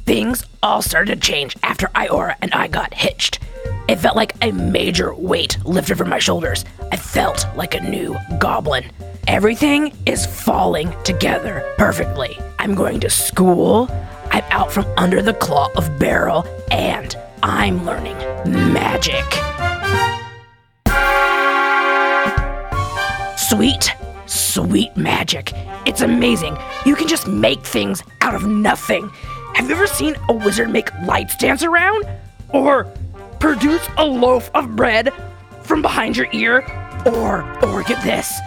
Things all started to change after Iora and I got hitched. It felt like a major weight lifted from my shoulders. I felt like a new goblin. Everything is falling together perfectly. I'm going to school, I'm out from under the claw of Barrel, and I'm learning magic. Sweet magic. It's amazing. You can just make things out of nothing. Have you ever seen a wizard make lights dance around? Or produce a loaf of bread from behind your ear? Or get this,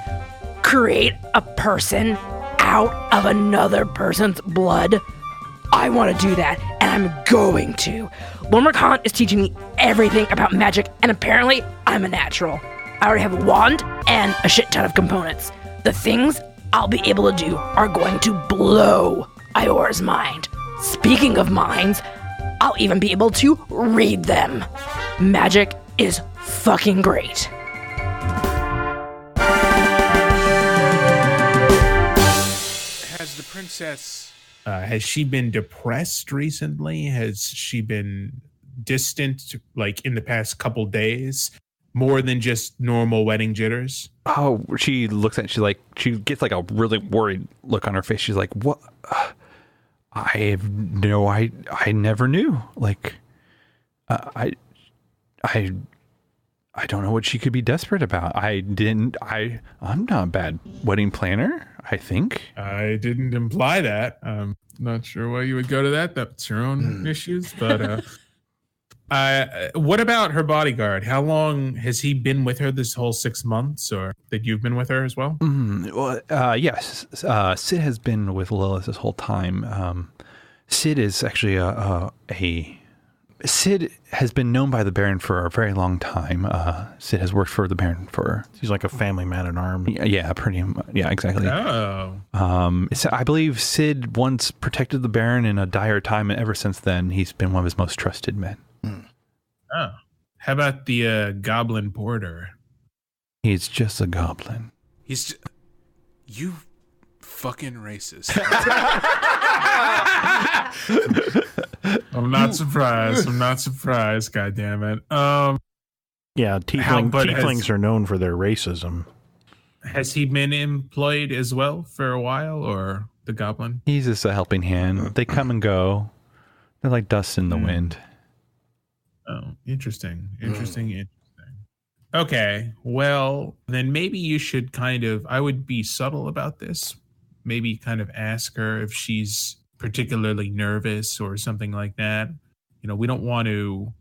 create a person out of another person's blood? I want to do that, and I'm going to. Lormacon is teaching me everything about magic, and apparently I'm a natural. I already have a wand and a shit ton of components. The things I'll be able to do are going to blow Iora's mind. Speaking of minds, I'll even be able to read them. Magic is fucking great. Has the princess, has she been depressed recently? Has she been distant, like in the past couple days? More than just normal wedding jitters? Oh, she looks at she gets like a really worried look on her face. She's like, what? I never knew. Like, I don't know what she could be desperate about. I'm not a bad wedding planner, I think. I didn't imply that. I'm not sure why you would go to that. That's your own issues. But what about her bodyguard? How long has he been with her this whole 6 months, or that you've been with her as well? Yes. Sid has been with Lilith this whole time. Sid is actually Sid has been known by the Baron for a very long time. Sid has worked for the Baron for... He's like a family man at arms. Yeah, pretty much. Yeah, exactly. Oh. I believe Sid once protected the Baron in a dire time, and ever since then, he's been one of his most trusted men. Oh. How about the Goblin Porter? He's just a goblin. You fucking racist. I'm not surprised. God damn it. Yeah, tieflings are known for their racism. Has he been employed as well for a while, or the goblin? He's just a helping hand. They come and go. They're like dust in the wind. Oh, interesting. Okay, well, then maybe you should I would be subtle about this. Maybe kind of ask her if she's particularly nervous or something like that. You know, we don't want to...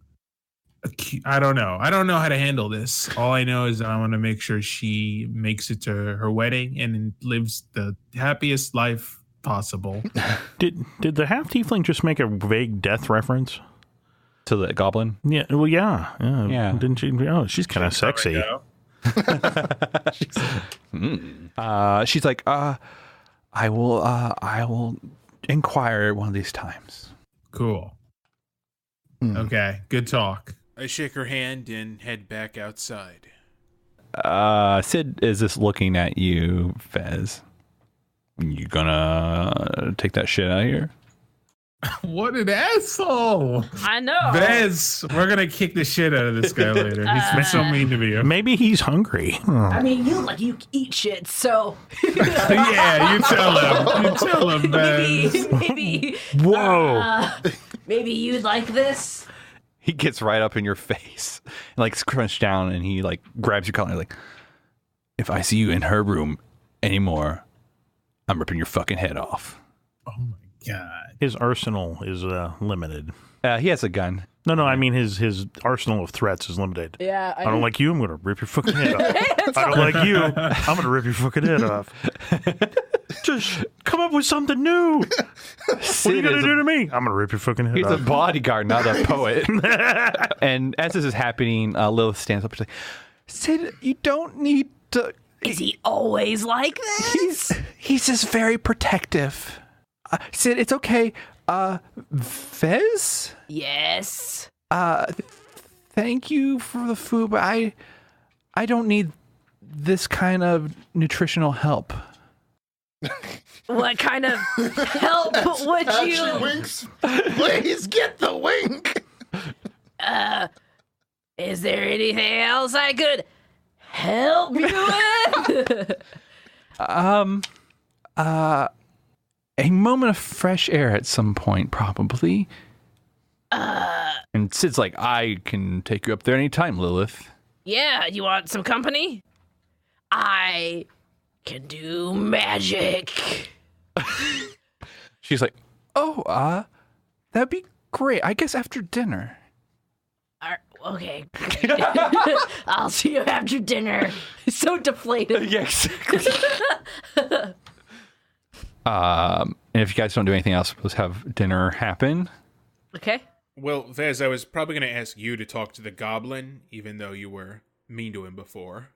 I don't know how to handle this. All I know is that I want to make sure she makes it to her wedding and lives the happiest life possible. Did the half tiefling just make a vague death reference to the goblin? Yeah. Well, yeah. Didn't she? Oh, she's kind of sexy. She's like, I will inquire one of these times. Cool. Okay. Good talk. I shake her hand and head back outside. Sid is just looking at you, Fez. You gonna take that shit out of here? What an asshole! I know. Bez, we're gonna kick the shit out of this guy later. He's been so mean to me. Maybe he's hungry. I mean, you eat shit, so... Yeah, you tell him, Bez. Maybe. Whoa. Maybe you'd like this? He gets right up in your face and like scrunched down, and he like grabs your collar like, if I see you in her room anymore, I'm ripping your fucking head off. Oh my God. His arsenal is limited. He has a gun. No, I mean his arsenal of threats is limited. Yeah. I don't like you, I'm going to rip your fucking head off. I don't like you, I'm going to rip your fucking head off. Just come up with something new. What are you going to do to me? I'm going to rip your fucking head off. He's a bodyguard, not a poet. And as this is happening, Lilith stands up and she's like, Sid, you don't need to... Is he always like this? He's just very protective. Sid, it's okay. Fez? Yes. Thank you for the food, but I don't need this kind of nutritional help. What kind of help would She you? winks. Please get the wink. Is there anything else I could help you with? A moment of fresh air at some point, probably. And Sid's like, I can take you up there anytime, Lilith. Yeah, you want some company? I can do magic. She's like, oh, that'd be great. I guess after dinner. Okay. I'll see you after dinner. So deflated. Yeah, exactly. And if you guys don't do anything else, let's have dinner happen. Okay. Well, Vez, I was probably going to ask you to talk to the goblin, even though you were mean to him before.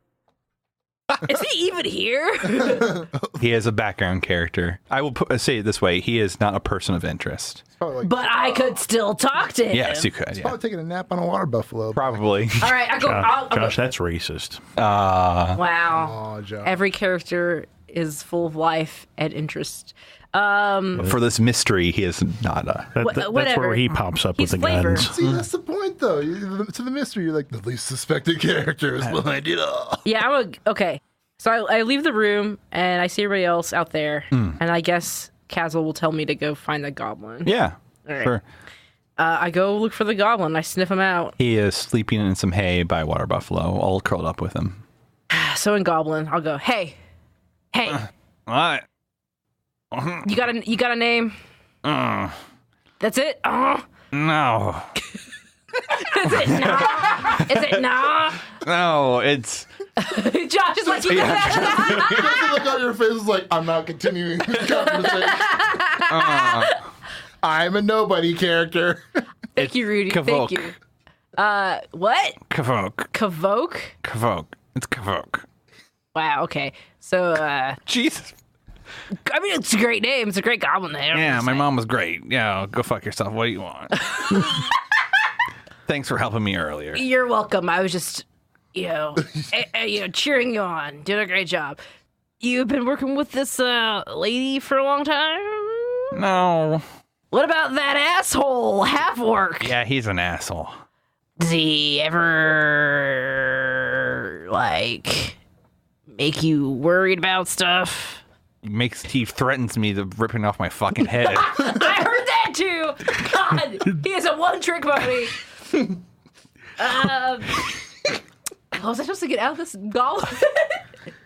Is he even here? He is a background character. I will say it this way. He is not a person of interest. Probably like, But I could still talk to him. Yes, you could. Yeah. probably taking a nap on a water buffalo. Probably. All right, I go. Josh, that's racist. Wow. Oh, Josh. Every character is full of life and interest. For this mystery, he is not a... That's whatever. where he pops up He's with the flavor. guns. See, that's the point, though. To the mystery, you're like the least suspected characters behind it all. Yeah, okay. So I leave the room and I see everybody else out there, and I guess Castle will tell me to go find the goblin. Yeah, All right. sure. I go look for the goblin. I sniff him out. He is sleeping in some hay by a water buffalo, all curled up with him. So in goblin, I'll go, hey, What? you got a name? That's it? No. Is it nah? Is it nah? No, it's... Josh is like, You look on your face is like, I'm not continuing this conversation. I'm a nobody character. Thank you, Rudy. Kavoke. Thank you. What? Kavoke. Kavoke? Kavoke. It's Kavoke. Wow, okay. So, Jesus. I mean, it's a great name. It's a great goblin name. Yeah, my mom was great. Yeah, go fuck yourself. What do you want? Thanks for helping me earlier. You're welcome. I was just, cheering you on. Doing a great job. You've been working with this lady for a long time? No. What about that asshole half-orc? Yeah, he's an asshole. Does he ever, make you worried about stuff? He threatens me to ripping off my fucking head. I heard that too! God, he is a one-trick pony. How was I supposed to get out of this goblin?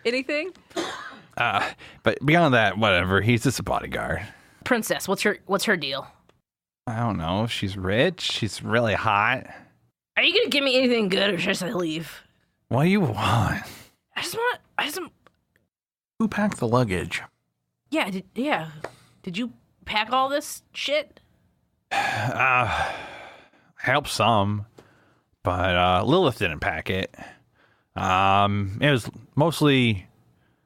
Anything? But beyond that, whatever. He's just a bodyguard. Princess, what's her deal? I don't know. She's rich. She's really hot. Are you gonna give me anything good, or should I leave? What do you want? I just Who packed the luggage? yeah. Did you pack all this shit? I helped some, but Lilith didn't pack it. It was mostly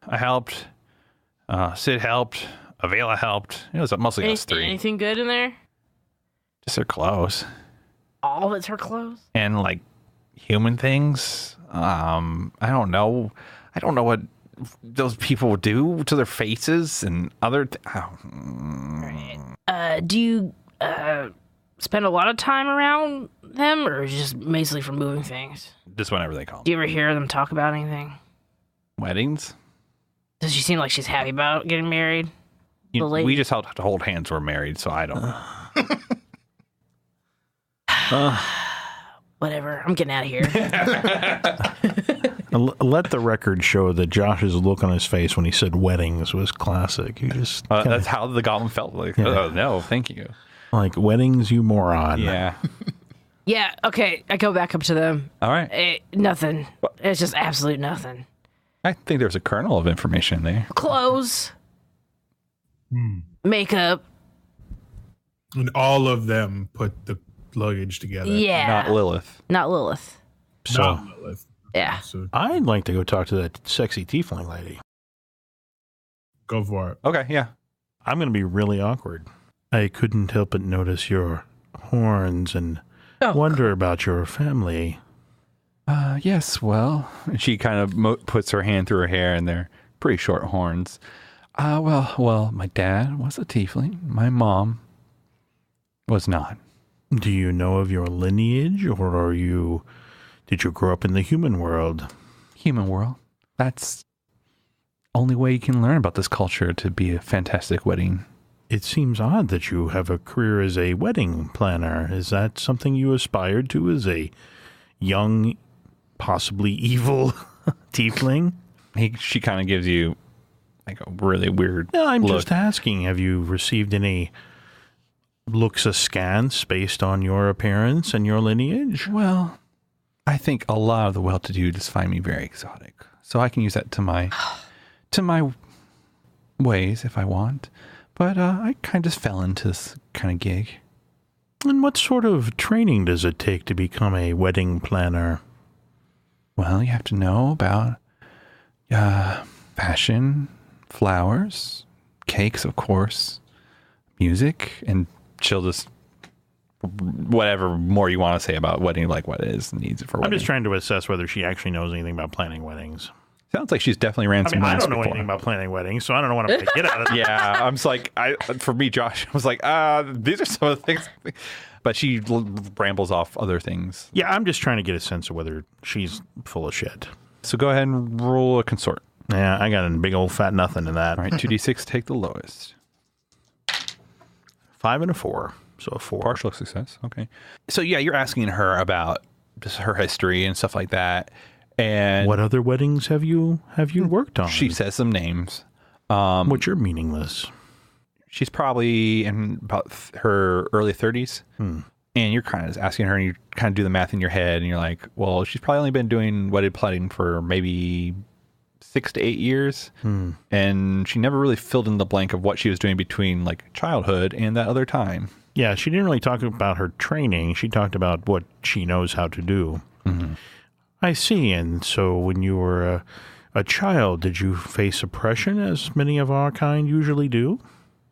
I helped. Sid helped. Avela helped. It was mostly us three. Anything good in there? Just her clothes All of it's her clothes? and like human things. I don't know. I don't know what those people do to their faces and other. Do you spend a lot of time around them, or just basically for moving things? Just whenever they call Do you ever hear them talk about anything? weddings. Does she seem like she's happy about getting married? The lady- We just had to hold hands. We're married, so I don't know. Whatever. I'm getting out of here. Let the record show that Josh's look on his face when he said weddings was classic. He just That's how the goblin felt. Like, oh no, thank you. like weddings, you moron. Yeah. Yeah, okay. I go back up to them. All right. Nothing. It's just absolute nothing. I think there's a kernel of information there. Clothes. Makeup. And all of them put the luggage together. Yeah. Not Lilith. Not Lilith. So Not Lilith. Yeah. So I'd like to go talk to that sexy tiefling lady. go for it. Okay, yeah. I'm going to be really awkward. I couldn't help but notice your horns and wonder about your family. Yes, well. And she kind of puts her hand through her hair, and they're pretty short horns. Well, my dad was a tiefling. My mom was not. Do you know of your lineage, or did you grow up in the human world? Human world. That's only way you can learn about this culture to be a fantastic wedding. It seems odd that you have a career as a wedding planner. Is that something you aspired to as a young, possibly evil tiefling? She kind of gives you like a really weird No, I'm look. just asking, have you received any looks askance based on your appearance and your lineage? Well, I think a lot of the well-to-do just find me very exotic. So I can use that to my ways if I want. But I kind of just fell into this kind of gig. And what sort of training does it take to become a wedding planner? Well, you have to know about fashion, flowers, cakes, of course, music, and she'll just whatever more you want to say about wedding, like what it is needs for I'm wedding. just trying to assess whether she actually knows anything about planning weddings. Sounds like she's definitely ran some I weddings don't know before. anything about planning weddings, so I don't know what I'm going to get out of it. Yeah, I'm just like, for me, Josh, I was like, these are some of the things. But she rambles off other things. Yeah, I'm just trying to get a sense of whether she's full of shit. So go ahead and roll a consort. Yeah, I got a big old fat nothing in that. All right, 2d6, take the lowest. 5 and a 4, so a 4. Partial success. Okay. So yeah, you're asking her about just her history and stuff like that. And What other weddings have you worked on? she says some names. Which are meaningless. She's probably in about her early 30s. And you're kind of just asking her, and you kind of do the math in your head, and you're like, well, she's probably only been doing wedded planning for maybe 6 to 8 years. And she never really filled in the blank of what she was doing between like childhood and that other time. Yeah, she didn't really talk about her training. She talked about what she knows how to do. I see. And so when you were a child, did you face oppression, as many of our kind usually do?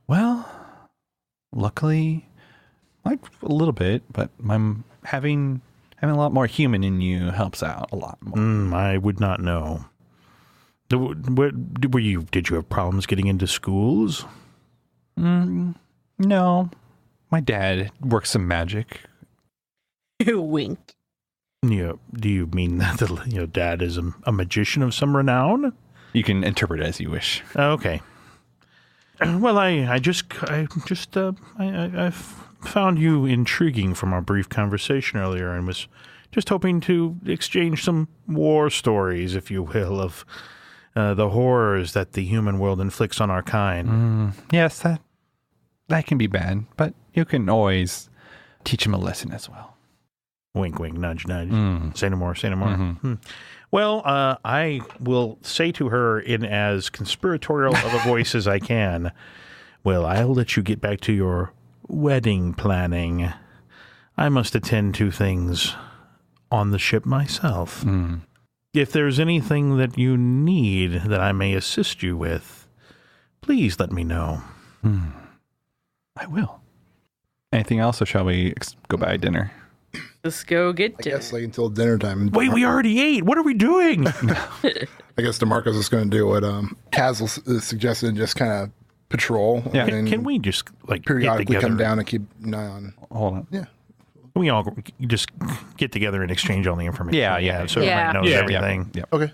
Well, luckily, like a little bit, but I'm having a lot more human in you helps out a lot more. I would not know. Did you have problems getting into schools? No, my dad works some magic. Wink. Yeah. Do you mean that dad is a magician of some renown? You can interpret it as you wish. Okay. Well, I found you intriguing from our brief conversation earlier, and was just hoping to exchange some war stories, if you will, of the horrors that the human world inflicts on our kind. Yes, that can be bad, but you can always teach him a lesson as well. Wink, wink, nudge, nudge. Say no more, say no more. Well, I will say to her in as conspiratorial of a voice as I can, well, I'll let you get back to your wedding planning. I must attend to things on the ship myself. If there's anything that you need that I may assist you with, please let me know. I will. Anything else, or shall we go buy dinner? Let's go get I dinner. guess like until dinner time. Wait, we already ate. What are we doing? I guess DeMarcus is going to do what Castle suggested and just kind of patrol. Yeah. and Can we just like periodically get come together? down and keep an eye on? Hold on. Yeah. Can we all just get together and exchange all the information? Yeah, we yeah, have, so yeah. everybody knows Yeah. everything. Yeah. Okay.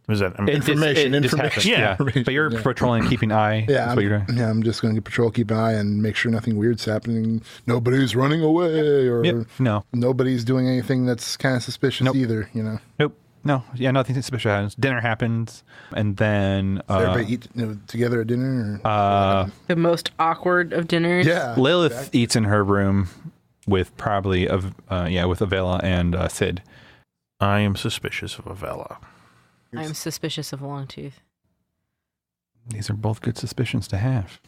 Was that? It just Information. happens. Yeah. But you're patrolling, keeping an eye. Yeah, That's what you're doing. I'm just going to patrol, keep an eye, and make sure nothing weird's happening. Nobody's running away, or Yep. No. nobody's doing anything that's kind of suspicious Nope. either. Nope. No. Yeah, nothing suspicious happens. Dinner happens, and then Everybody eat together at dinner. Or, The most awkward of dinners. yeah. Lilith eats in her room with probably with Avela and Sid. I am suspicious of Avella. I'm suspicious of Longtooth. These are both good suspicions to have.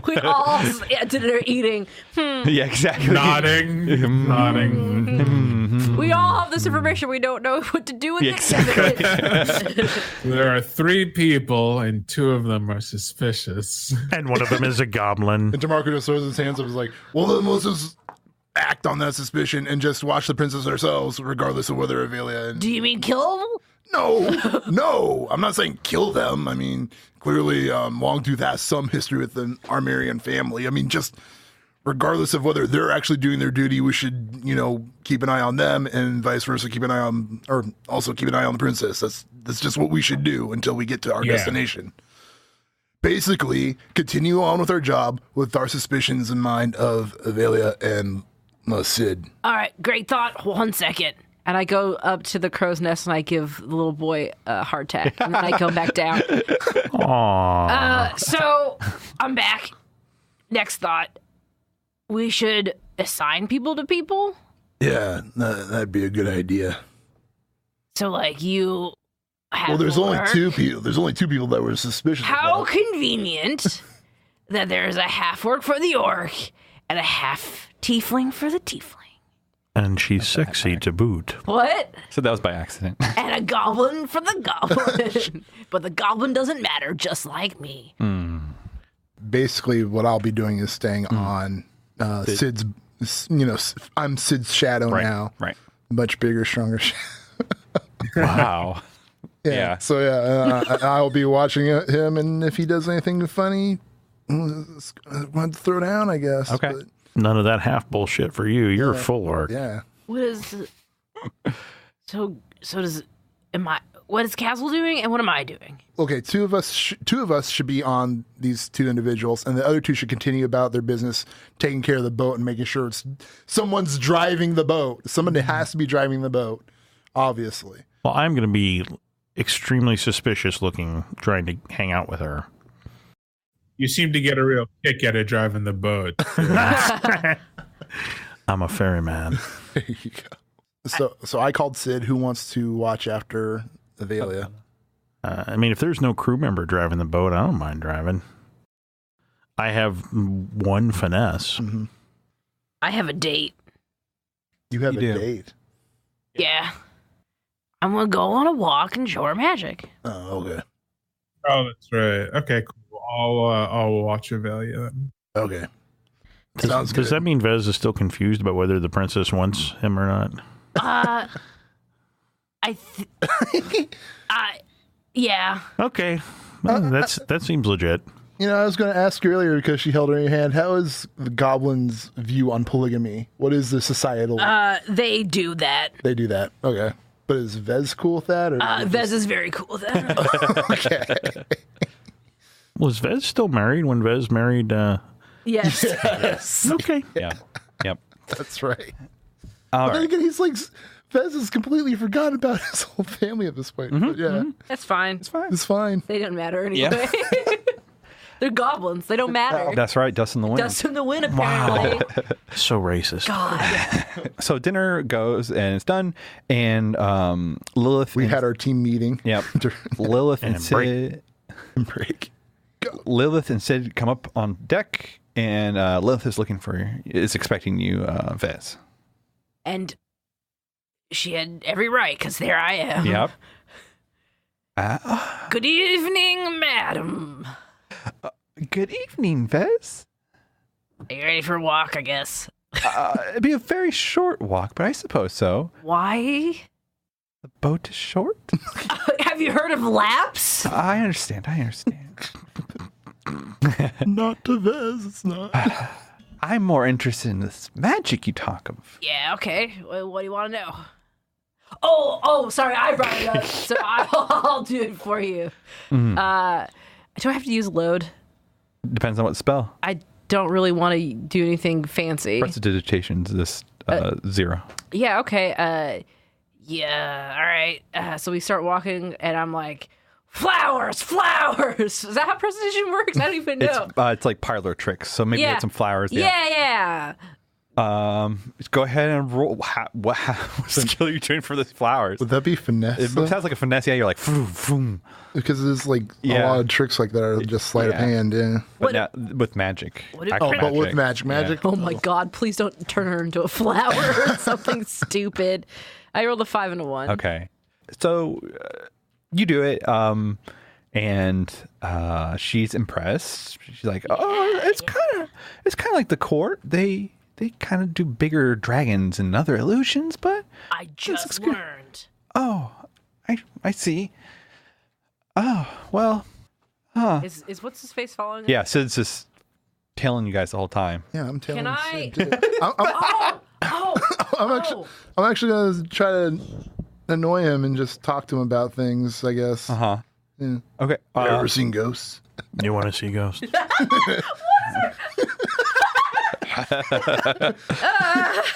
We all at dinner eating. Yeah, exactly. Nodding. Nodding. We all have this information. We don't know what to do with it. Exactly. There are 3 people, and 2 of them are suspicious. And one of them is a goblin. And DeMarco just throws his hands up and is like, well, then let's just act on that suspicion and just watch the princess ourselves, regardless of whether Avelia. Do you mean kill? No, I'm not saying kill them. I mean, clearly, Longtooth has some history with the Armerian family. I mean, just regardless of whether they're actually doing their duty, we should, keep an eye on them, and vice versa, keep an eye on the princess. That's just what we should do until we get to our destination. Basically, continue on with our job with our suspicions in mind of Avelia and Sid. All right, great thought. 1 second. And I go up to the crow's nest and I give the little boy a hardtack. And then I go back down. Aww. So I'm back. Next thought. We should assign people to people? Yeah, that'd be a good idea. So, like, you have Well, there's only work. 2 people. There's only 2 people that were suspicious. How about. convenient that there's a half orc for the orc and a half tiefling for the tiefling. And she's sexy to boot. What? So that was by accident. And a goblin for the goblin. But the goblin doesn't matter, just like me. Basically, what I'll be doing is staying on Sid's. I'm Sid's shadow now. Right. Much bigger, stronger. Wow. Yeah. So I'll be watching him, and if he does anything funny, I'm going to throw down, I guess. Okay. But, None of that half bullshit for you. You're a full orc. yeah. What is what is Castle doing and what am I doing? Okay, two of us should be on these 2 individuals, and the other 2 should continue about their business, taking care of the boat and making sure someone's driving the boat. Someone has to be driving the boat, obviously. Well, I'm going to be extremely suspicious looking, trying to hang out with her. You seem to get a real kick out of driving the boat. I'm a ferryman. There you go. So I called Sid, who wants to watch after Avelia. I mean, if there's no crew member driving the boat, I don't mind driving. I have 1 finesse. Mm-hmm. I have a date. You have You a do. date. Yeah. I'm gonna go on a walk and show her magic. Oh, okay. Oh, that's right. Okay, cool. I'll watch Avelia then. Okay. Sounds Does good. that mean Vez is still confused about whether the princess wants him or not? Yeah. Okay. That seems legit. I was going to ask you earlier because she held her in your hand. How is the goblins' view on polygamy? What is the societal? They do that. They do that. Okay. But is Vez cool with that? Or Vez is very cool with that. okay. Was Vez still married when Vez married? Yes. Yes. Okay. Yeah. Yep. That's right. All But then right. again, he's like, Vez has completely forgotten about his whole family at this point. But yeah, That's fine. it's fine. They don't matter anyway. They're goblins. They don't matter. That's right. Dust in the wind. Dust in the wind, apparently. So racist. God. So dinner goes and it's done, and Lilith. We and, had our team meeting. Yep. Lilith and And Sid. break. Lilith and Sid come up on deck, and Lilith is expecting you, Vez. And she had every right, because there I am. Yep. Good evening, madam. Good evening, Vez. Are you ready for a walk, I guess? It'd be a very short walk, but I suppose so. Why? The boat is short. Have you heard of laps? I understand. Not to Vez. It's not. I'm more interested in this magic you talk of. Yeah, okay. Well, what do you want to know? Oh, sorry, I brought it up, so I'll do it for you. Do I have to use load? Depends on what spell. I don't really want to do anything fancy. Prestidigitation's this 0. Yeah, okay. Yeah, all right. So we start walking, and I'm like, flowers! Is that how precision works? I don't even know. It's like parlor tricks, so maybe Yeah. get some flowers. Yeah. Go ahead and roll. What skill are you doing for the flowers? Would that be finesse? It though? sounds like a finesse. Yeah, you're like, vroom, vroom. Because there's like Yeah. a lot of tricks like that are just sleight of Yeah. hand. Yeah. But now, with magic. What do- Actual Oh, but with magic. Oh my God, please don't turn her into a flower or something stupid. I rolled a 5 and a 1. Okay. So you do it, and she's impressed. She's like, "Oh, it's kind of like the court. They kind of do bigger dragons and other illusions, but I just looks good." learned. oh, I see. Oh, well. Huh. Is what's his face following? Yeah, Sid's just tailing you guys the whole time. Yeah, I'm telling Can you. I? Sid, I'm actually gonna try to annoy him and just talk to him about things, I guess. Uh-huh. Yeah. Okay. Ever seen ghosts? You want to see ghosts?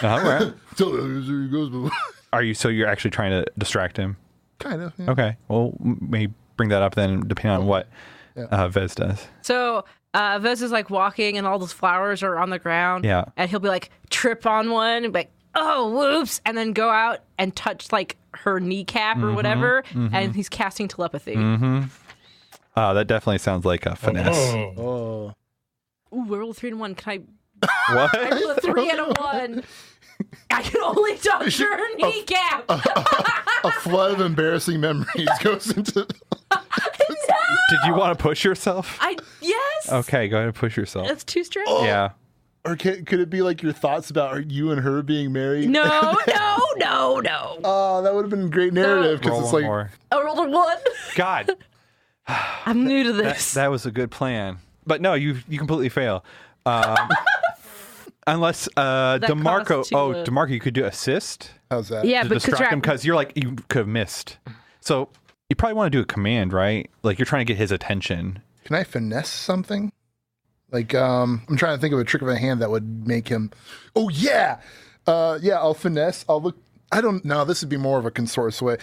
All right. Kind So you're actually trying to distract him? of. Yeah. Okay. Well, maybe bring that up then, depending on what Vez does. So Vez is like walking, and all those flowers are on the ground. Yeah. And he'll be like trip on one, and be like, oh, whoops, and then go out and touch like her kneecap or whatever, and he's casting telepathy. That definitely sounds like a finesse. Oh. Ooh, I rolled a 3 and 1. Can I? What? I rolled a 3 and a 1. I can only touch her kneecap. A flood of embarrassing memories goes into. Did you want to push yourself? Yes. Okay, go ahead and push yourself. That's too straight. Yeah. Or could it be like your thoughts about you and her being married? No. Oh, that would have been a great narrative because Roll it's one like more. I rolled a 1. God, I'm new to this. that was a good plan. But no, you completely fail. Unless DeMarco. costs Oh, you a- DeMarco, you could do assist how's that? Yeah, to but distract him because you could have missed. So you probably want to do a command, right? Like you're trying to get his attention. Can I finesse something? Like I'm trying to think of a trick of a hand that would make him. Oh yeah, I'll finesse. I'll look. I don't know. This would be more of a consort sway.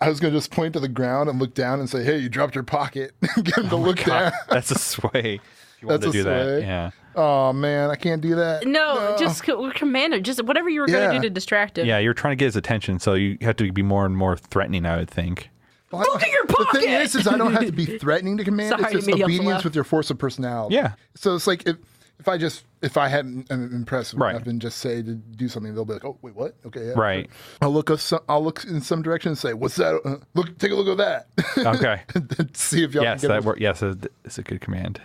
I was gonna just point to the ground and look down and say, "Hey, you dropped your pocket." Get him to look down. That's a sway. If you want That's to a do that, sway. yeah. Oh man, I can't do that. No, just command him. Just whatever you were going to do to distract him. Yeah, you're trying to get his attention, so you have to be more and more threatening, I would think. Well, Look at your The thing pocket! is I don't have to be threatening to command. Sorry, it's just you made you obedience laugh. with your force of personality. Yeah. So it's like if I hadn't impressed Right. enough and just say to do something, they'll be like, "Oh, wait, what? Okay, yeah." Right. I'll look in some direction and say, "What's that? Take a look at that." Okay. And then see if y'all Yes, can get that works. Yes, it's a good command.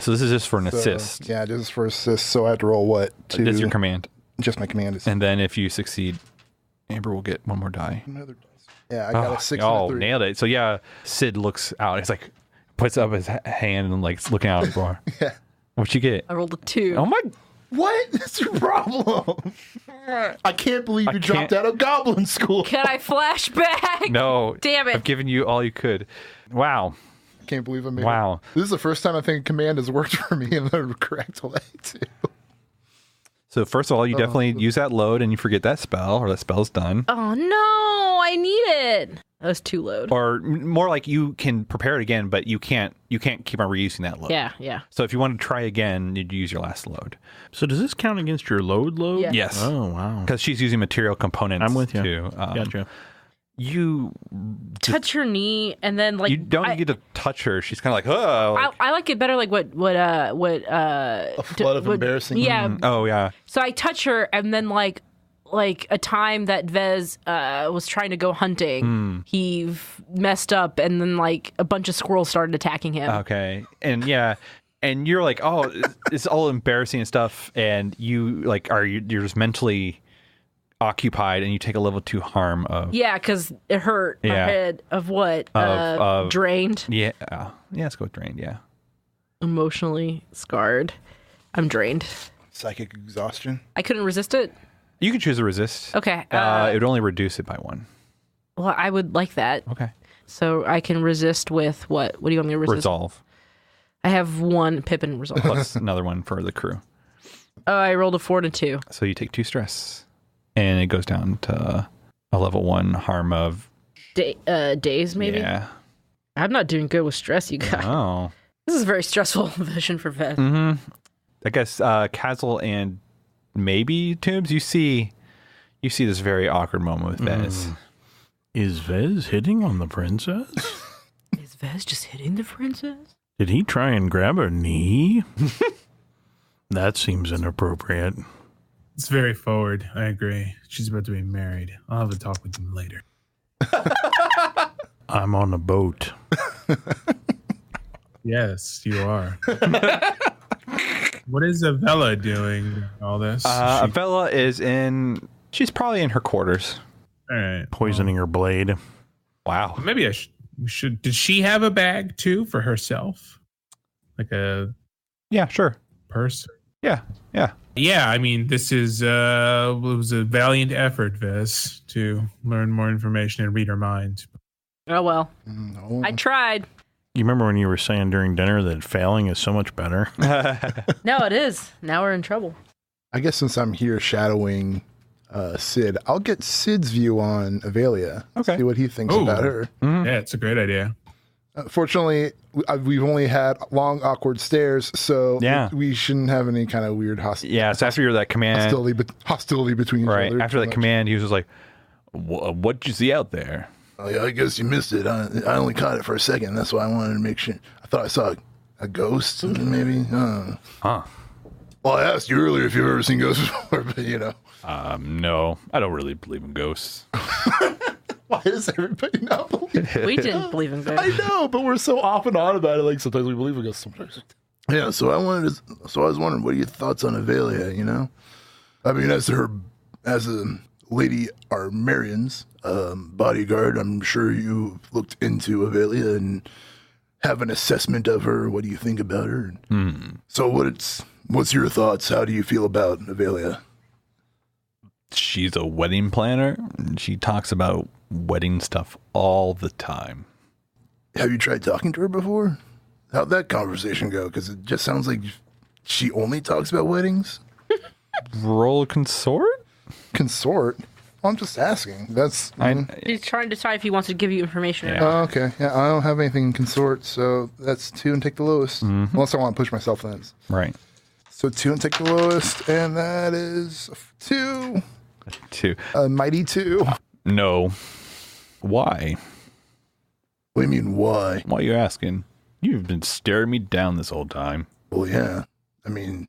So this is just for an assist. Yeah, this is for assist. So I have to roll what? This is your command. Just my command is. And then if you succeed, Amber will get one more die. Another dice. Yeah, I got a 6 and a 3. Nailed it. So yeah, Sid looks out. He's like, puts up his hand and like looking out. Yeah. What'd you get? I rolled a 2. Oh my. What? That's your problem. I can't believe you dropped can't- out of goblin school. Can I flash back? No. Damn it. I've given you all you could. Wow. Can't believe I made Wow. it. This is the first time I think command has worked for me in the correct way, too. So first of all, you definitely use that load and you forget that spell, or that spell's done. Oh no, I need it. That was too load. Or more like you can prepare it again, but you can't keep on reusing that load. Yeah. So if you want to try again, you'd use your last load. So does this count against your load? Yeah. Yes. Oh, wow. Because she's using material components. I'm with you. Too. Gotcha. You Touch her knee and then like you don't get to touch her. She's kind of like, oh. I like it better like what A flood of embarrassing. Yeah. Oh yeah. So I touch her and then like a time that Vez was trying to go hunting, he messed up and then like a bunch of squirrels started attacking him. Okay. And yeah. And you're like, oh, it's all embarrassing and stuff. And you like you're just mentally occupied, and you take a level 2 harm of. Yeah, because it hurt my Yeah. head of what? Of- Drained, Yeah. Let's go with drained. Yeah. emotionally scarred. I'm drained. Psychic exhaustion. I couldn't resist it. You can choose a resist. Okay. It would only reduce it by 1. Well, I would like that. Okay. So I can resist with what? What do you want me to resist? Resolve I have 1 Pippin resolve. plus another one for the crew. Oh, I rolled a 4 and a 2. So you take 2 stress, and it goes down to a level 1 harm of. Days, maybe? Yeah. I'm not doing good with stress, you guys. Oh. This is a very stressful position for Vez. Mm-hmm. I guess Kazel and maybe Tubes, you see this very awkward moment with Vez. Is Vez hitting on the princess? Is Vez just hitting the princess? Did he try and grab her knee? That seems inappropriate. It's very forward. I agree. She's about to be married. I'll have a talk with him later. I'm on a boat. Yes, you are. What is Avella doing in all this? Avella she's probably in her quarters. All right. Poisoning her blade. Wow. Maybe we should. Did she have a bag too for herself? Like a Yeah, sure. purse? Yeah. Yeah, I mean, this is it was a valiant effort, Vez, to learn more information and read her mind. Oh well, No. I tried. You remember when you were saying during dinner that failing is so much better? No, it is. Now we're in trouble. I guess since I'm here shadowing Sid, I'll get Sid's view on Avelia. Okay. See what he thinks Ooh. about her. Yeah, it's a great idea. Fortunately, we've only had long, awkward stares, so Yeah. we shouldn't have any kind of weird Yeah, so after that command, hostility between each right, other. after that command, he was just like, what'd you see out there? Oh, yeah, I guess you missed it. I only caught it for a second. That's why I wanted to make sure. I thought I saw a ghost, maybe. Huh. Well, I asked you earlier if you've ever seen ghosts before, but No, I don't really believe in ghosts. Why does everybody not believe? We didn't believe in ghosts. I know, but we're so off and on about it. Like sometimes we believe in ghosts, sometimes. Yeah, so I was wondering, what are your thoughts on Avelia? You know, I mean, as a Lady Armarian's bodyguard, I'm sure you looked into Avelia and have an assessment of her. What do you think about her? So what's your thoughts? How do you feel about Avelia? She's a wedding planner. And she talks about wedding stuff all the time. Have you tried talking to her before? How'd that conversation go? Because it just sounds like she only talks about weddings. Roll consort? Consort? I'm just asking. That's. He's trying to decide if he wants to give you information. Yeah. Oh, okay. Yeah, I don't have anything in consort, so that's 2 and take the lowest. Unless I want to push myself in. Right. So 2 and take the lowest, and that is 2. 2. A mighty 2. No. Why? What do you mean, why? Why are you asking? You've been staring me down this whole time. Well, yeah. I mean,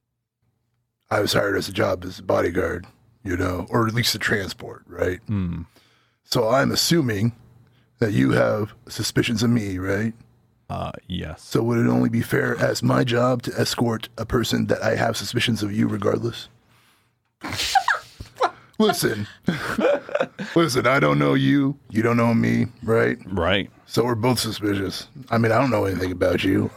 I was hired as a job as a bodyguard, you know, or at least a transport, right? So I'm assuming that you have suspicions of me, right? Yes. So would it only be fair as my job to escort a person that I have suspicions of you regardless? Listen, I don't know you. You don't know me, right? Right. So we're both suspicious. I mean, I don't know anything about you.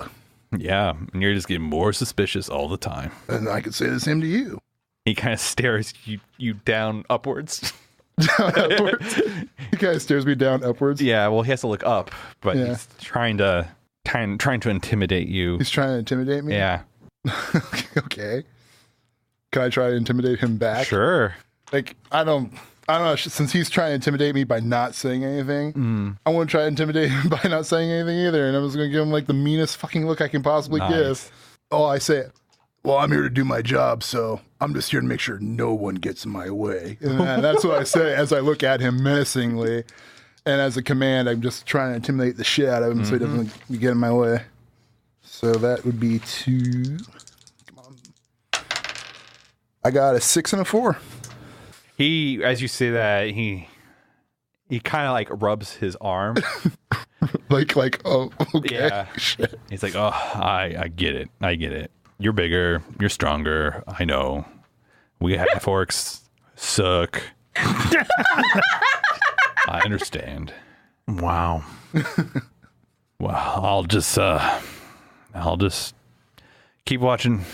Yeah. And you're just getting more suspicious all the time. And I could say the same to you. He kind of stares you down upwards. Upwards. He kind of stares me down upwards. Yeah. Well, he has to look up, but Yeah. he's trying to intimidate you. He's trying to intimidate me? Yeah. Okay. Can I try to intimidate him back? Sure. Like, I don't know. Since he's trying to intimidate me by not saying anything, I want to try to intimidate him by not saying anything either. And I was going to give him like the meanest fucking look I can possibly give. Oh, I say it. Well, I'm here to do my job, so I'm just here to make sure no one gets in my way. And that's what I say as I look at him menacingly. And as a command, I'm just trying to intimidate the shit out of him so he doesn't get in my way. So that would be 2. Come on. I got a 6 and a 4. He, as you say that, he kind of like rubs his arm. like, oh, okay. Yeah. Shit. He's like, oh, I get it. I get it. You're bigger. You're stronger. I know. We have forks. Suck. I understand. Wow. Well, I'll just keep watching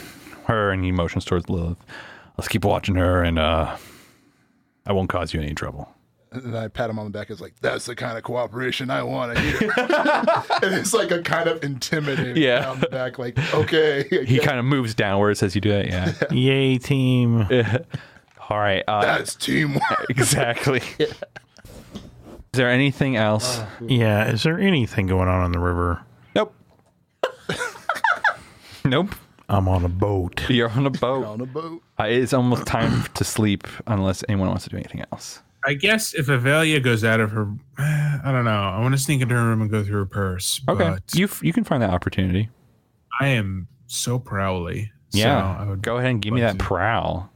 her, and he motions towards Lilith. Let's keep watching her, and I won't cause you any trouble. And I pat him on the back. It's like, that's the kind of cooperation I want to hear. And it's like a kind of intimidating down the back, like, okay. He kind of moves downwards as you do it. Yeah. Yay, team. All right. That's teamwork. Exactly. Is there anything else? Yeah. Is there anything going on the river? Nope. Nope. I'm on a boat. You're on a boat. On a boat. It's almost time to sleep unless anyone wants to do anything else. I guess if Avelia goes out of her, I don't know. I want to sneak into her room and go through her purse. Okay. But You can find that opportunity. I am so prowly. Yeah. So I would go ahead and give me that prowl.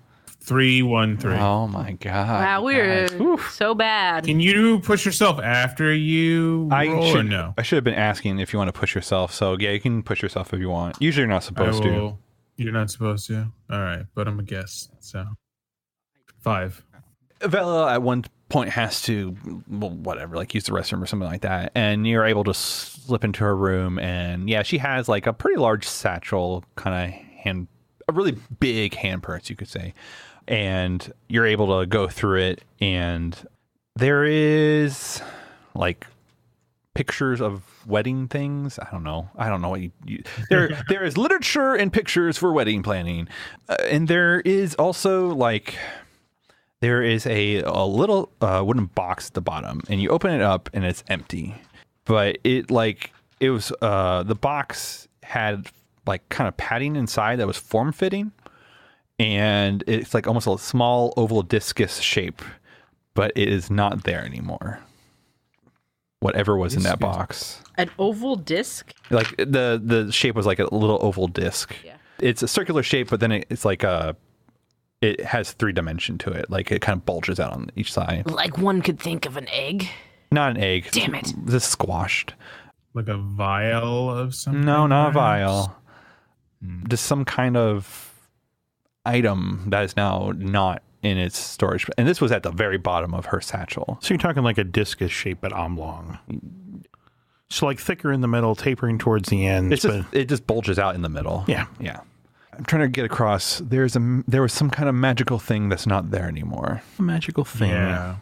3-1-3. Oh my god. Wow, we're so bad. Can you push yourself after you roll or no? I should have been asking if you want to push yourself. So yeah, you can push yourself if you want. Usually you're not supposed to. You're not supposed to? All right, but I'm a guest, so 5. Vela at one point has to, well, whatever, like use the restroom or something like that. And you're able to slip into her room. And yeah, she has like a pretty large satchel, kind of a really big hand purse, you could say. And you're able to go through it. And there is like pictures of wedding things. I don't know what you there is literature and pictures for wedding planning. And there is also like, there is a little wooden box at the bottom, and you open it up and it's empty. But the box had like kind of padding inside that was form fitting, and it's like almost a small oval discus shape, but it is not there anymore. Whatever was in that box. An oval disc? Like the shape was like a little oval disc. Yeah. It's a circular shape, but then it's like it has 3 dimension to it. Like it kind of bulges out on each side. Like one could think of an egg? Not an egg. Damn it. This squashed. Like a vial of something? No, not a perhaps? vial. Just some kind of item that is now not in its storage. And this was at the very bottom of her satchel. So you're talking like a discus shape, but oblong. So like thicker in the middle, tapering towards the end. It just bulges out in the middle. Yeah. Yeah. I'm trying to get across. There was some kind of magical thing that's not there anymore. A magical thing. Yeah.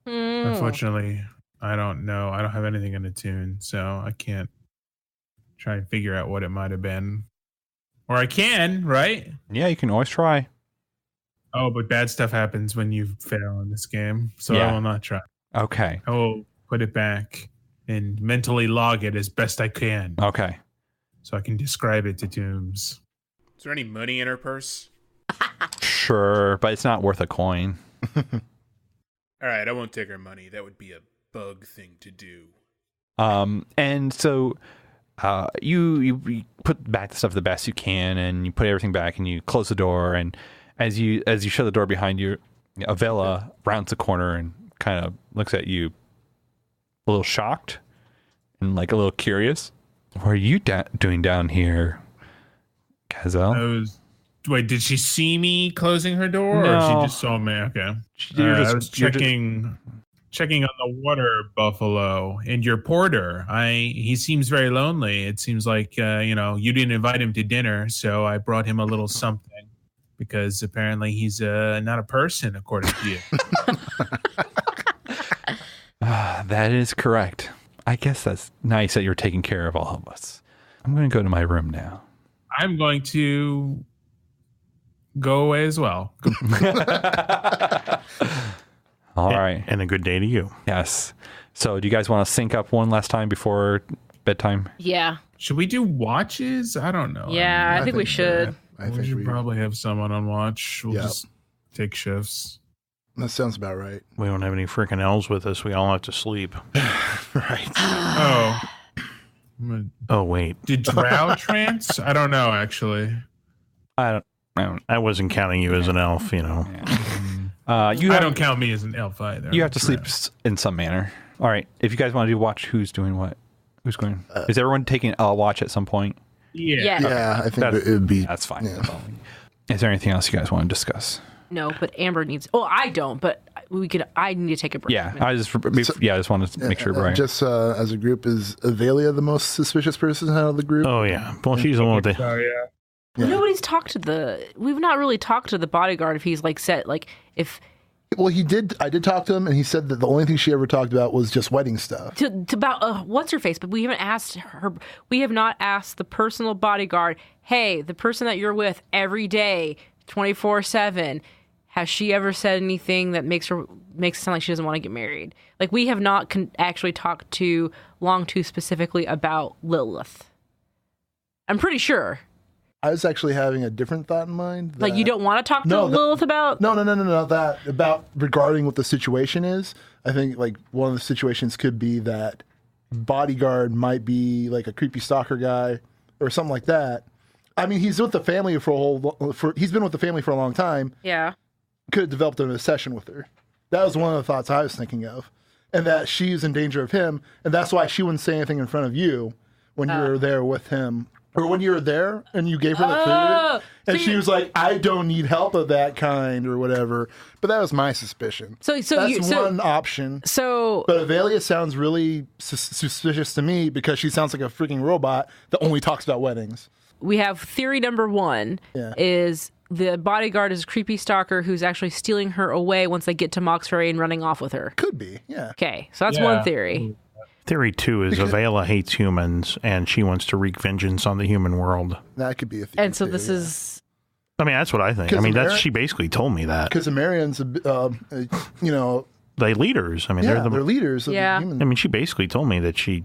Unfortunately, I don't know. I don't have anything in attune, so I can't try and figure out what it might have been. Or I can, right? Yeah, you can always try. Oh, but bad stuff happens when you fail in this game, so Yeah. I will not try. Okay. I will put it back and mentally log it as best I can, Okay. so I can describe it to Toombs. Is there any money in her purse? Sure, but it's not worth a coin. All right, I won't take her money. That would be a bug thing to do. And so you put back the stuff the best you can, and you put everything back, and you close the door. And as you shut the door behind you, Avella rounds the corner and kind of looks at you, a little shocked and like a little curious. What are you doing down here, Gazelle? Wait, did she see me closing her door, No. or she just saw me? Okay. I was checking on the water buffalo and your porter. He seems very lonely. It seems like you didn't invite him to dinner, so I brought him a little something because apparently he's not a person according to you. That is correct. I guess that's nice that you're taking care of all of us. I'm going to go to my room now. I'm going to go away as well. All right. And a good day to you. Yes. So do you guys want to sync up one last time before bedtime? Yeah. Should we do watches? I don't know. Yeah, I think we should. We should probably have someone on watch. We'll just take shifts. That sounds about right. We don't have any freaking elves with us. We all have to sleep. Right. Oh. Oh, wait. Did Drow trance? I don't know, actually. I don't. I wasn't counting you as an elf, you know. I don't count me as an elf either. You have to sleep in some manner. All right. If you guys want to do watch, who's doing what? Who's going? Is everyone taking a watch at some point? Yeah. Yeah, I think it would be. That's fine. Yeah. That's all. Is there anything else you guys want to discuss? No, but Amber needs. Oh, I don't. But I need to take a break. Yeah, I just wanted to make sure. Right. Just as a group, is Avelia the most suspicious person out of the group? Oh, yeah. Well, she's the one with the... Oh, yeah. Yeah. Nobody's talked to we've not really talked to the bodyguard if he's like set, like if. Well, he did. I did talk to him, and he said that the only thing she ever talked about was just wedding stuff. To about what's her face, but we haven't asked her. We have not asked the personal bodyguard. Hey, the person that you're with every day, 24/7. Has she ever said anything that makes it sound like she doesn't want to get married? Like we have not actually talked to Longtooth specifically about Lilith. I'm pretty sure. I was actually having a different thought in mind. Like you don't want to talk to Lilith about? No. That about regarding what the situation is. I think like one of the situations could be that bodyguard might be like a creepy stalker guy or something like that. I mean, he's with the family he's been with the family for a long time. Yeah. Could have developed an obsession with her. That was one of the thoughts I was thinking of, and that she's in danger of him, and that's why she wouldn't say anything in front of you when you were there with him Or when you were there and you gave her the food, and she was like, "I don't need help of that kind," or whatever. But that was my suspicion. That's one option. But Avelia sounds really suspicious to me because she sounds like a freaking robot that only talks about weddings. We have theory number one is the bodyguard is a creepy stalker who's actually stealing her away once they get to Mox Ferry and running off with her. Could be, yeah. Okay, so that's one theory. Theory 2 is Avela hates humans and she wants to wreak vengeance on the human world. That could be a theory. And so this is... I mean, that's what I think. I mean, she basically told me that. Because the Marians, They're leaders. I mean, they're leaders of the humans. I mean, she basically told me that she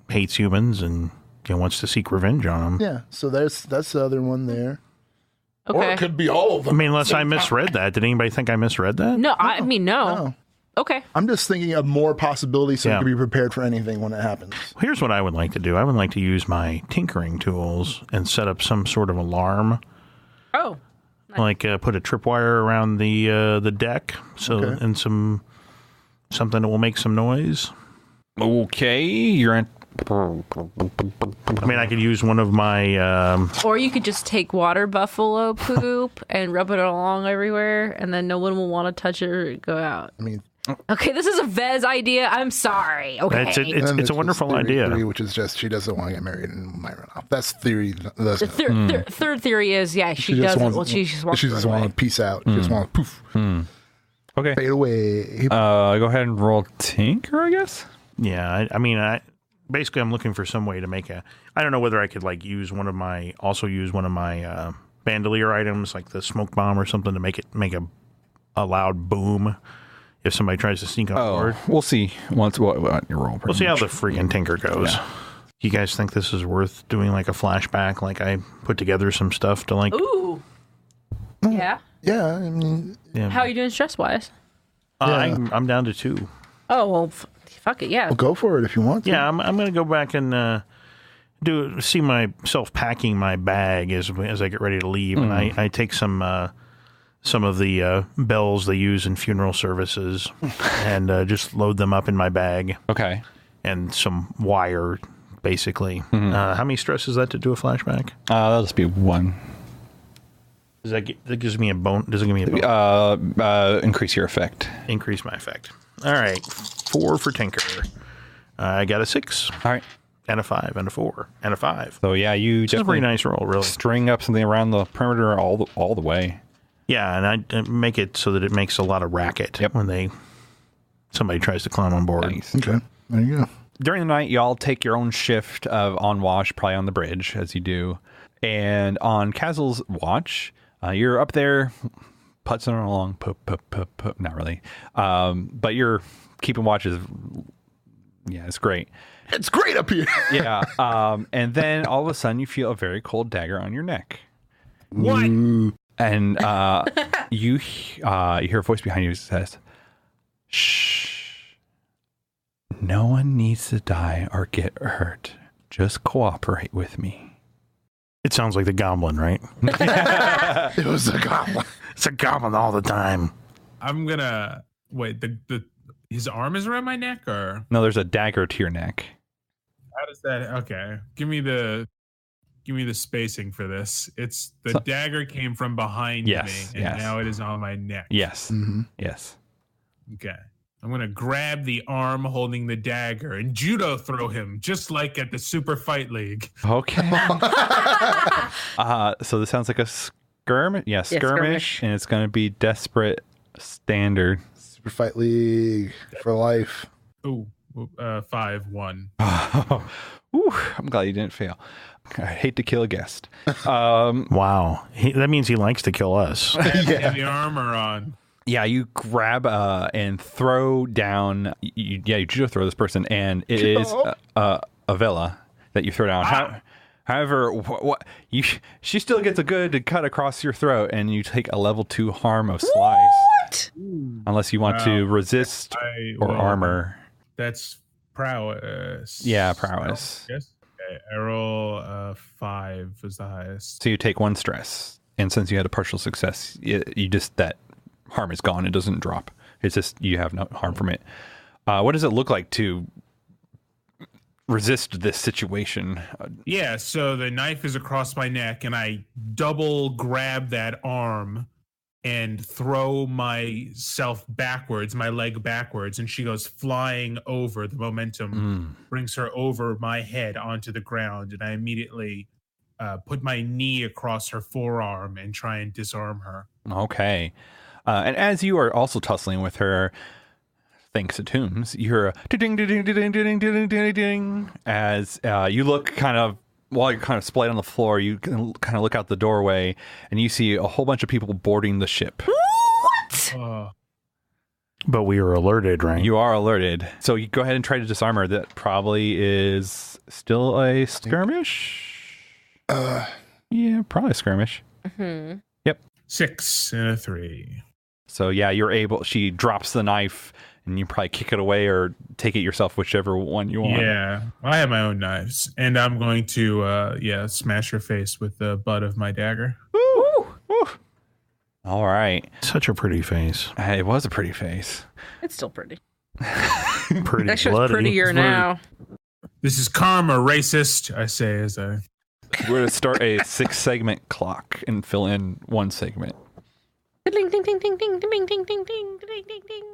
hates humans and wants to seek revenge on them. Yeah, so that's the other one there. Okay. Or it could be all of them. I mean, unless I misread that. Did anybody think I misread that? No, I mean, no. Okay. I'm just thinking of more possibilities so you can be prepared for anything when it happens. Here's what I would like to do. I would like to use my tinkering tools and set up some sort of alarm. Oh. Nice. Like put a tripwire around the deck and something that will make some noise. Okay, you're in. I mean, I could use one of my... Or you could just take water buffalo poop and rub it along everywhere, and then no one will want to touch it or go out. I mean... Okay, this is a Vez idea. I'm sorry. Okay. It's a wonderful idea. Theory, which is just she doesn't want to get married and might run off. That's theory. The third theory is, she doesn't. Well, she just wants to peace out. She just wants to poof. Okay. Fade away. Go ahead and roll Tinker, I guess. Yeah, I mean, basically I'm looking for some way to make I don't know whether I could like use one of my bandolier items like the smoke bomb or something to make a loud boom if somebody tries to sneak on board. We'll see once what your roll. We'll see how the freaking Tinker goes. Yeah. You guys think this is worth doing like a flashback? Like I put together some stuff to like... Ooh. Yeah. Yeah, I mean... Yeah. How are you doing stress-wise? I'm down to 2. Oh, well, fuck it, yeah. Well, go for it if you want to. Yeah, I'm going to go back and see myself packing my bag as I get ready to leave. And I take some of the bells they use in funeral services and just load them up in my bag. Okay. And some wire, basically. How many stress is that to do a flashback? That'll just be 1. That gives me a bone? Does it give me a bone? Increase your effect. Increase my effect. All right. 4 for Tinker. I got a 6. All right. And a 5, and a 4, and a 5. So yeah, you just a pretty nice roll, really. String up something around the perimeter all the way. Yeah, and I make it so that it makes a lot of racket when somebody tries to climb on board. Nice. Okay, there you go. During the night, y'all take your own shift on watch, probably on the bridge, as you do. And on Cazel's watch, you're up there, putzing along, not really. But you're keeping watches. Yeah, it's great. It's great up here. Yeah. And then all of a sudden, you feel a very cold dagger on your neck. What? And you hear a voice behind you that says, "Shh. No one needs to die or get hurt. Just cooperate with me." It sounds like the goblin, right? It was a goblin. It's a goblin all the time. I'm gonna wait. His arm is around my neck, or no? There's a dagger to your neck. How does that? Okay, give me the spacing for this. It's the dagger came from behind me, and now it is on my neck. Yes. Mm-hmm. Yes. Okay. I'm gonna grab the arm holding the dagger and judo throw him, just like at the Super Fight League. Okay. So this sounds like a skirmish. Yeah, skirmish, and it's gonna be desperate standard. Super Fight League for life. Ooh, 5-1. Ooh, I'm glad you didn't fail. I hate to kill a guest. Wow, that means he likes to kill us. Heavy armor on. Yeah, you grab and throw down. You judo throw this person, and it is a villa that you throw down. However, she still gets a good cut across your throat, and you take a level 2 harm of slice. What? Unless you want to resist or armor. That's prowess. Yeah, prowess. Yes. Okay, I roll 5 is the highest. So you take 1 stress, and since you had a partial success, you just that harm is gone. It doesn't drop. It's just you have no harm from it. What does it look like to resist this situation? Yeah, so the knife is across my neck, and I double grab that arm and throw myself backwards, my leg backwards, and she goes flying over. The momentum brings her over my head onto the ground, and I immediately put my knee across her forearm and try and disarm her. Okay. And as you are also tussling with her, thanks to Toombs, you hear a ding ding ding ding ding ding ding ding as you look kind of, while you're kind of splayed on the floor, you kind of look out the doorway and you see a whole bunch of people boarding the ship. What? But we were alerted, right? You are alerted. So you go ahead and try to disarm her. That probably is still a skirmish. Yeah, probably a skirmish. Mm-hmm. Yep. 6 and a 3. So yeah, you're able. She drops the knife, and you probably kick it away or take it yourself, whichever one you want. Yeah, I have my own knives, and I'm going to smash her face with the butt of my dagger. Woo! Woo! All right. Such a pretty face. It was a pretty face. It's still pretty. Pretty That show's bloody. prettier now. This is karma, racist, I say as I... We're going to start a 6-segment clock and fill in 1 segment. Ding, ding, ding, ding, ding, ding, ding, ding, ding, ding, ding, ding.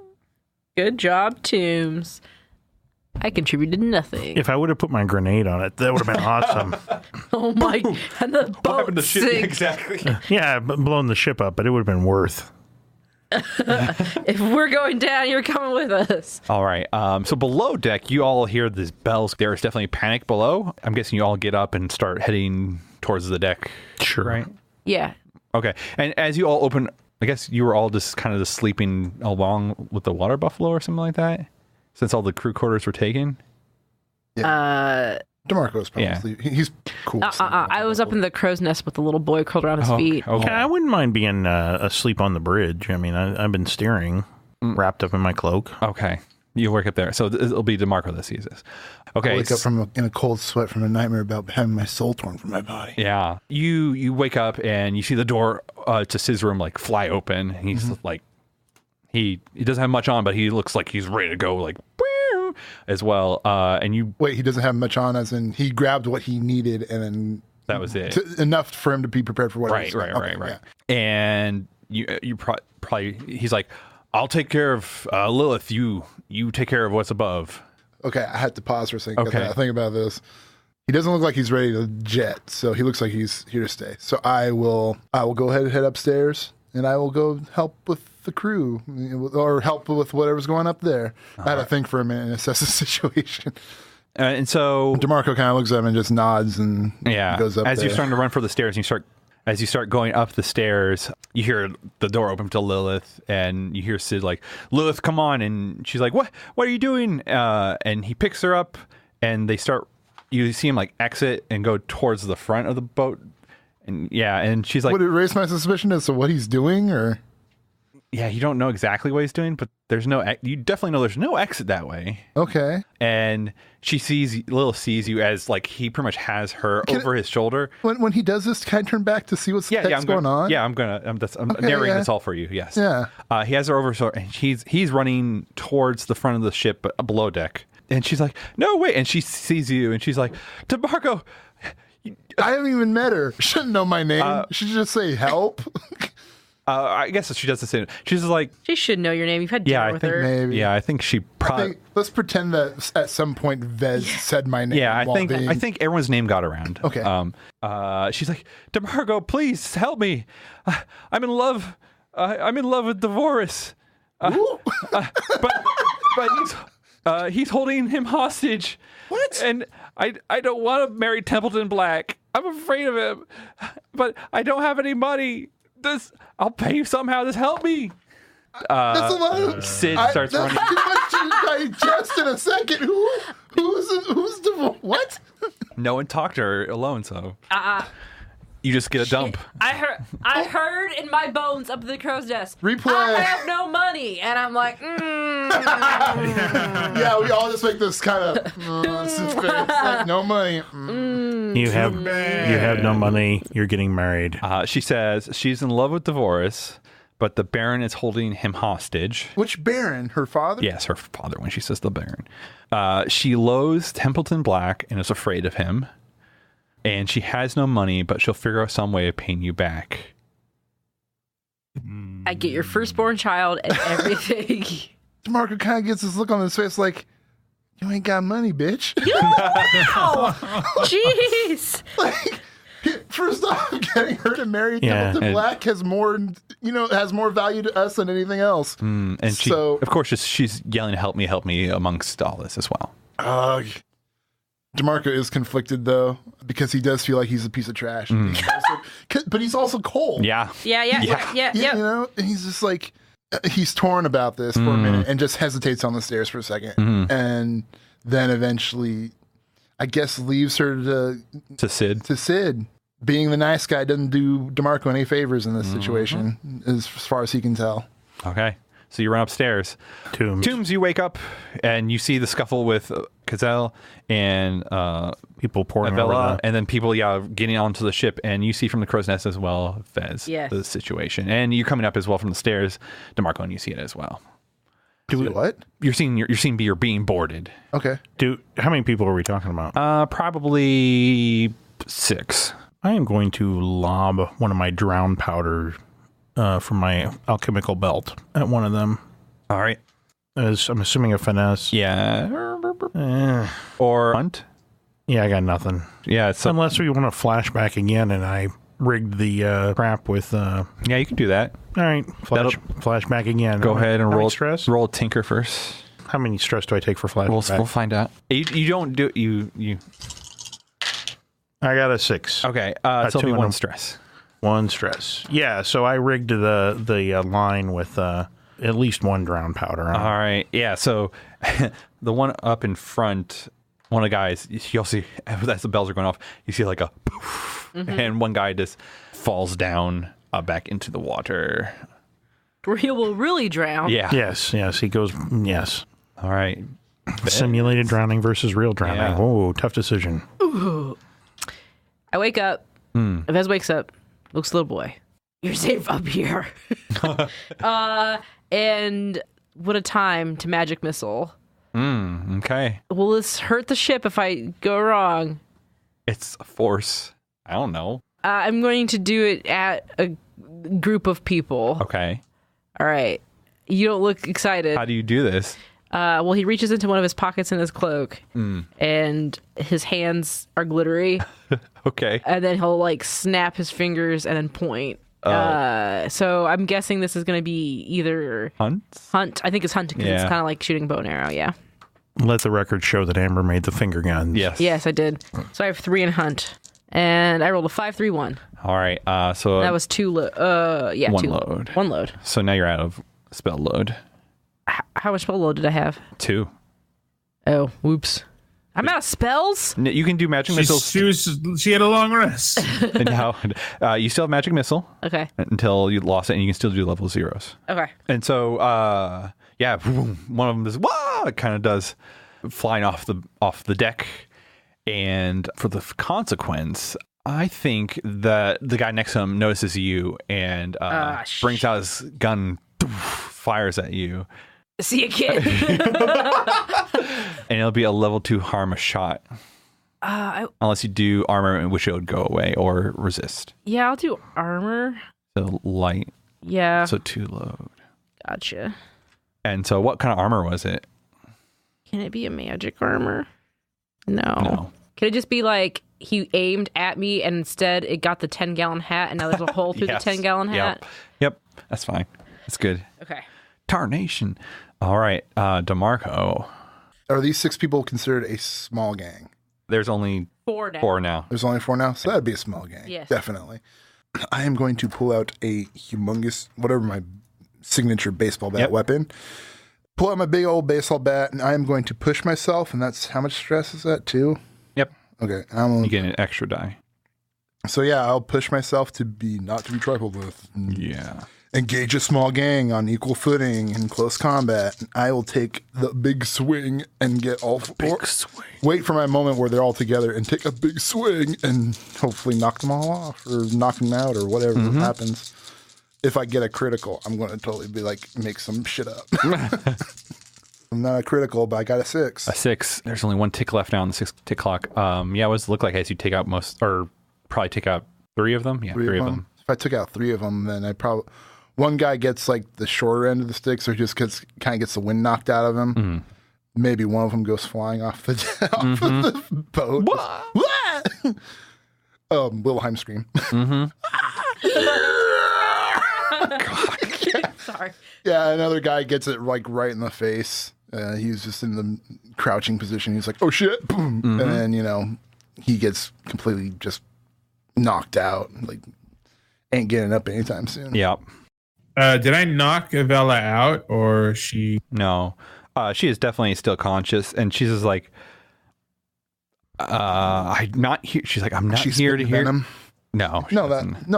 Good job, Toombs. I contributed nothing. If I would have put my grenade on it, that would have been awesome. Oh my! And the boat sinks. Exactly. Yeah, blown the ship up, but it would have been worth. If we're going down, you're coming with us. All right. So below deck, you all hear these bells. There is definitely panic below. I'm guessing you all get up and start heading towards the deck. Sure. Right? Yeah. Okay. And as you all open, I guess you were all just kind of just sleeping along with the water buffalo or something like that, since all the crew quarters were taken. DeMarco's probably Yeah. asleep. He's cool. I was up in the crow's nest with the little boy curled around his feet. Okay. Yeah, I wouldn't mind being asleep on the bridge. I mean, I've been steering, wrapped up in my cloak. Okay. You work up there. So it'll be DeMarco that sees this. Okay. I wake up in a cold sweat from a nightmare about having my soul torn from my body. Yeah. You wake up and you see the door to Sid's room like fly open. He's like, he doesn't have much on, but he looks like he's ready to go like as well. And you Wait, he doesn't have much on, as in he grabbed what he needed and then that was it. Enough for him to be prepared for what. Right. Yeah. And you probably he's like, I'll take care of Lilith. You take care of what's above. Okay, I had to pause for a second. Okay. I think about this. He doesn't look like he's ready to jet, so he looks like he's here to stay. So I will go ahead and head upstairs, and I will go help with the crew, or help with whatever's going up there. I had to think for a minute and assess the situation. And so DeMarco kind of looks at him and just nods and goes up as there. you're starting to run for the stairs, as you start going up the stairs, you hear the door open to Lilith, and you hear Sid like, Lilith, come on. And she's like, what are you doing? And he picks her up, and you see him like exit and go towards the front of the boat. And she's like, would it raise my suspicion as to what he's doing, or? Yeah, you don't know exactly what he's doing, but you definitely know there's no exit that way. Okay. And Lilith sees you as like he pretty much has her over his shoulder. When he does this, can I turn back to see what's going on? Yeah, I'm narrating this all for you. Yes. Yeah. He has her over, so and he's running towards the front of the ship, but below deck. And she's like, "No, wait!" And she sees you, and she's like, "DeMarco." I haven't even met her. She shouldn't know my name. She should just say help. I guess she does the same. She's like, she should know your name. You've had dinner with her. Maybe. Yeah, I think she probably. Let's pretend that at some point Vez said my name. Yeah, I think everyone's name got around. Okay. She's like, DeMarco, please help me. I'm in love. I'm in love with Devoris. But he's holding him hostage. What? And I don't want to marry Templeton Black. I'm afraid of him. But I don't have any money. I'll pay you somehow. Just help me. That's a lot of Sid starts running. That's too much to digest in a second. Who's the what? No one talked to her alone, so you just get a dump. I heard in my bones up at the crow's nest. Replay. I have no money, and I'm like, Yeah, we all just make this kind of like no money. You have no money. You're getting married. She says she's in love with Devoris, but the Baron is holding him hostage. Which Baron? Her father? Yes, her father, when she says the Baron. She loathes Templeton Black and is afraid of him. And she has no money, but she'll figure out some way of paying you back. I get your firstborn child and everything. DeMarco kind of gets this look on his face like, you ain't got money, bitch. Wow! Jeez! Like, first off, getting her to marry Templeton Black has more value to us than anything else. And she, of course, she's yelling, help me, amongst all this as well. DeMarco is conflicted, though, because he does feel like he's a piece of trash. But he's also cold. Yeah. Yeah. You know, and he's just like, he's torn about this for a minute and just hesitates on the stairs for a second. And then eventually, I guess, leaves her to Sid. Being the nice guy doesn't do DeMarco any favors in this situation, as far as he can tell. Okay. So you run upstairs. Tombs, you wake up and you see the scuffle with Cazelle and people pouring over Avella, and then people, getting onto the ship. And you see from the crow's nest as well, Fez, the situation. And you're coming up as well from the stairs, DeMarco, and you see it as well. What? You're being boarded. Okay. How many people are we talking about? Probably 6. I am going to lob one of my drown powder from my alchemical belt at one of them. All right. As I'm assuming a finesse. Yeah. Or hunt. Yeah, I got nothing. Yeah. Unless we want to flashback again and I rigged the crap with... Yeah, you can do that. All right. Flashback again. Go ahead and roll stress. Roll a tinker first. How many stress do I take for flashback? We'll find out. You don't do... You... I got a 6. Okay. So it'll be 1 stress. 1 stress. Yeah, so I rigged the line with at least 1 drown powder on. All right. Yeah, so the one up in front, one of the guys, you'll see, as the bells are going off, you see like a poof, and one guy just falls down back into the water. Where he will really drown. Yeah. Yes, he goes, yes. All right. Simulated drowning versus real drowning. Yeah. Whoa, tough decision. Ooh. I wake up. Vez wakes up. Looks, little boy, you're safe up here. And what a time to magic missile. Okay. Will this hurt the ship if I go wrong? It's a force. I don't know. I'm going to do it at a group of people. Okay. All right. You don't look excited. How do you do this? Well, he reaches into one of his pockets in his cloak, and his hands are glittery. Okay. And then he'll like snap his fingers and then point. So I'm guessing this is going to be either Hunt. I think it's hunt because it's kind of like shooting bow and arrow. Yeah. Let the record show that Amber made the finger guns. Yes, I did. So I have 3 in hunt, and I rolled a 5, 3, 1. All right. So That was 2 load. 1 load. So now you're out of spell load. How much spell load did I have? 2. Oh, whoops. I'm out of spells? You can do magic missiles. She had a long rest. And now, you still have magic missile. Okay. Until you lost it, and you can still do level 0s. Okay. And so, one of them does, wah! It kind of does flying off the deck. And for the consequence, I think that the guy next to him notices you and brings out his gun, fires at you. See you, kid. And it'll be a level 2 harm a shot. Unless you do armor, in which it would go away, or resist. Yeah, I'll do armor. So light. Yeah. So 2 load. Gotcha. And so what kind of armor was it? Can it be a magic armor? No. Can it just be like he aimed at me and instead it got the 10-gallon hat and now there's a hole through the 10-gallon hat? Yep. That's fine. That's good. Okay. Tarnation. All right. DeMarco. Are these 6 people considered a small gang? There's only 4 now. 4 now. There's only 4 now? So that'd be a small gang. Yes. Definitely. I am going to pull out a humongous, whatever my signature baseball bat weapon. Pull out my big old baseball bat, and I am going to push myself, and that's, how much stress is that, 2? Yep. Okay. You get an extra die. So yeah, I'll push myself to be not to be trifled with. Yeah. Engage a small gang on equal footing in close combat. I will take the big swing and get all wait for my moment where they're all together and take a big swing and hopefully knock them all off or knock them out or whatever happens. if I get a critical, I'm going to totally be like, make some shit up. I'm not a critical, but I got a 6. A 6. There's only one tick left now on the 6 tick clock. Yeah, what does it look like as you take out probably take out 3 of them? Yeah, 3 of them. If I took out 3 of them, then one guy gets like the shorter end of the stick, so just kind of gets the wind knocked out of him. Mm-hmm. Maybe one of them goes flying off the boat. Wilhelm scream. Mm-hmm. God. Sorry. Yeah, another guy gets it like right in the face. He's just in the crouching position. He's like, "Oh shit!" Boom. Mm-hmm. And then he gets completely just knocked out. Like, ain't getting up anytime soon. Yep. Did I knock Avella out, or she? No, she is definitely still conscious, and she's just like, "I'm not here." She's like, "I'm not here to hear." Venom? No,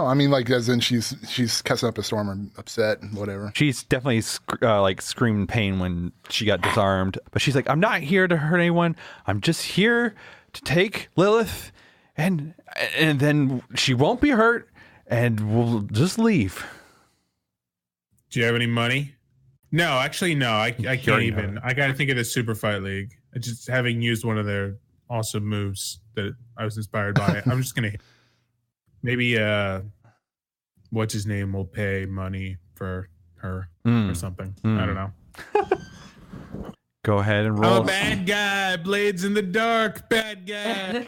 I mean, like, as in she's cussing up a storm or upset and whatever. She's definitely like screaming pain when she got disarmed, but she's like, "I'm not here to hurt anyone. I'm just here to take Lilith, and then she won't be hurt, and we'll just leave." Do you have any money? No, actually, no. I can't even. I got to think of the Super Fight League. Just having used one of their awesome moves that I was inspired by. I'm just gonna maybe what's his name will pay money for her or something. I don't know. Go ahead and roll. Oh, bad guy, blades in the dark, bad guy.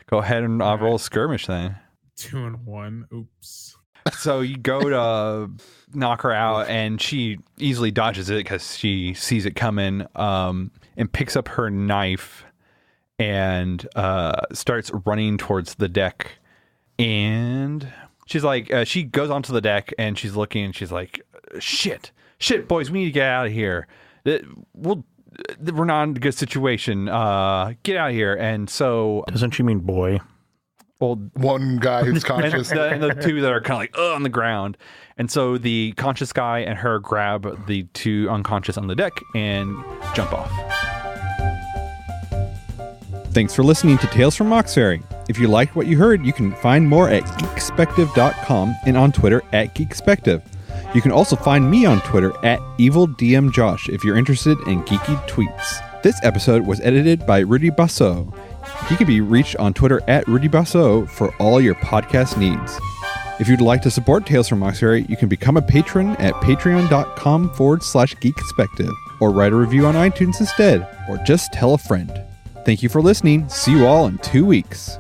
Go ahead and roll a skirmish then. 2 and 1. Oops. So you go to knock her out, and she easily dodges it because she sees it coming, and picks up her knife and starts running towards the deck. And she's like, she goes onto the deck, and she's looking, and she's like, shit, boys, we need to get out of here. We're not in a good situation. Get out of here. And so... Doesn't she mean boy? Well, one guy who's conscious. and the 2 that are kind of like on the ground. And so the conscious guy and her grab the 2 unconscious on the deck and jump off. Thanks for listening to Tales from Moxferry. If you liked what you heard, you can find more at geekspective.com and on Twitter at geekspective. You can also find me on Twitter at EvilDMJosh if you're interested in geeky tweets. This episode was edited by Rudy Basso. He can be reached on Twitter at Rudy Basso for all your podcast needs. If you'd like to support Tales from Moxferry, you can become a patron at patreon.com/geekspective, or write a review on iTunes instead, or just tell a friend. Thank you for listening. See you all in 2 weeks.